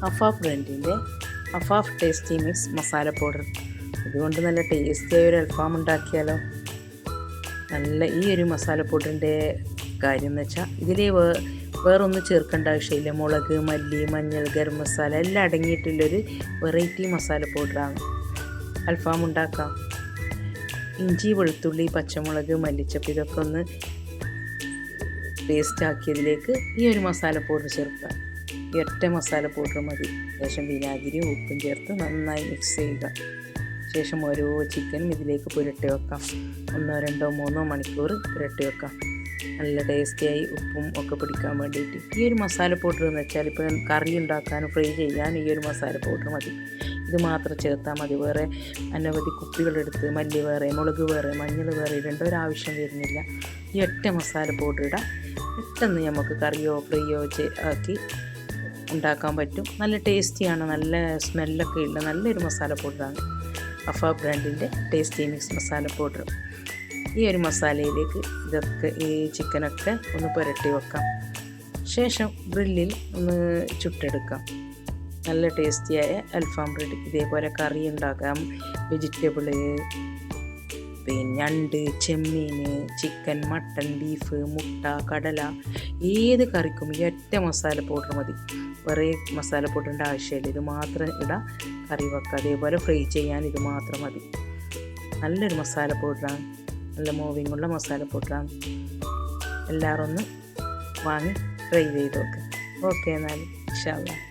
അഫാഫ് ബ്രാൻഡിൻ്റെ Afaf tasty mix masala powder. ഇതുകൊണ്ട് നല്ല ടേസ്റ്റിയായ ഒരു അൽഫാം ഉണ്ടാക്കിയാലോ. നല്ല ഈ ഒരു മസാല പൗഡറിൻ്റെ കാര്യം എന്ന് വെച്ചാൽ ഇതിൽ വേറൊന്നും ചേർക്കേണ്ട ആവശ്യമില്ല. മുളക്, മല്ലി, മഞ്ഞൾ, ഗരം മസാല എല്ലാം അടങ്ങിയിട്ടുള്ളൊരു വെറൈറ്റി മസാല പൗഡറാണ്. അൽഫാം ഉണ്ടാക്കാം. ഇഞ്ചി, വെളുത്തുള്ളി, പച്ചമുളക്, മല്ലിച്ചപ്പ് ഇതൊക്കെ ഒന്ന് പേസ്റ്റ് ആക്കിയതിലേക്ക് ഈ ഒരു മസാല പൗഡർ ചേർക്കുക. ഈ ഒറ്റ മസാല പൗഡർ മതി. ശേഷം വിനാഗിരിയും ഉപ്പും ചേർത്ത് നന്നായി മിക്സ് ചെയ്യുക. ശേഷം ഓരോ ചിക്കനും ഇതിലേക്ക് പുരട്ടി വെക്കാം. 1, 2, 3 മണിക്കൂർ പുരട്ടി വെക്കാം. നല്ല ടേസ്റ്റിയായി ഉപ്പും ഒക്കെ പിടിക്കാൻ വേണ്ടിയിട്ട്. ഈ ഒരു മസാല പൗഡർ എന്ന് വെച്ചാൽ ഇപ്പോൾ കറി ഉണ്ടാക്കാനും ഫ്രൈ ചെയ്യാനും ഈ ഒരു മസാല പൗഡർ മതി. ഇത് മാത്രം ചേർത്താൽ മതി. വേറെ അനവധി കുപ്പികളെടുത്ത് മല്ലി വേറെ, മുളക് വേറെ, മഞ്ഞൾ വേറെ ഇടേണ്ട ഒരാവശ്യം വരുന്നില്ല. ഈ ഒറ്റ മസാല പൗഡർ ഇടാം. പെട്ടെന്ന് നമുക്ക് കറിയോ ഫ്രൈയോ ആക്കി ഉണ്ടാക്കാൻ പറ്റും. നല്ല ടേസ്റ്റിയാണ്, നല്ല സ്മെല്ലൊക്കെ ഉള്ള നല്ലൊരു മസാല പൗഡറാണ് അഫാഫ് ബ്രാൻഡിൻ്റെ ടേസ്റ്റി മിക്സ് മസാല പൗഡർ. ഈ ഒരു മസാലയിലേക്ക് ഇതൊക്കെ ഈ ചിക്കനൊക്കെ ഒന്ന് പുരട്ടി വെക്കാം. ശേഷം ഗ്രില്ലിൽ ഒന്ന് ചുട്ടെടുക്കാം. നല്ല ടേസ്റ്റിയായ അൽഫാം റെഡി. ഇതേപോലെ കറി ഉണ്ടാക്കാം. വെജിറ്റബിള്, ഞണ്ട്, ചെമ്മീൻ, ചിക്കൻ, മട്ടൺ, ബീഫ്, മുട്ട, കടല ഏത് കറിക്കും ഈ ഒറ്റ മസാല പൗഡർ മതി. വേറെ മസാല പൗഡറിൻ്റെ ആവശ്യമില്ല. ഇത് മാത്രം ഇടാം, കറി വെക്കുക. അതേപോലെ ഫ്രൈ ചെയ്യാൻ ഇത് മാത്രം മതി. നല്ലൊരു മസാല പൗഡറാണ്, നല്ല മൂവിങ്ങുള്ള മസാല പൗഡറാണ്. എല്ലാവരും ഒന്ന് വാങ്ങി ട്രൈ ചെയ്ത് നോക്കുക. ഓക്കെ, എന്നാൽ ഇൻഷാ അല്ലാഹ്.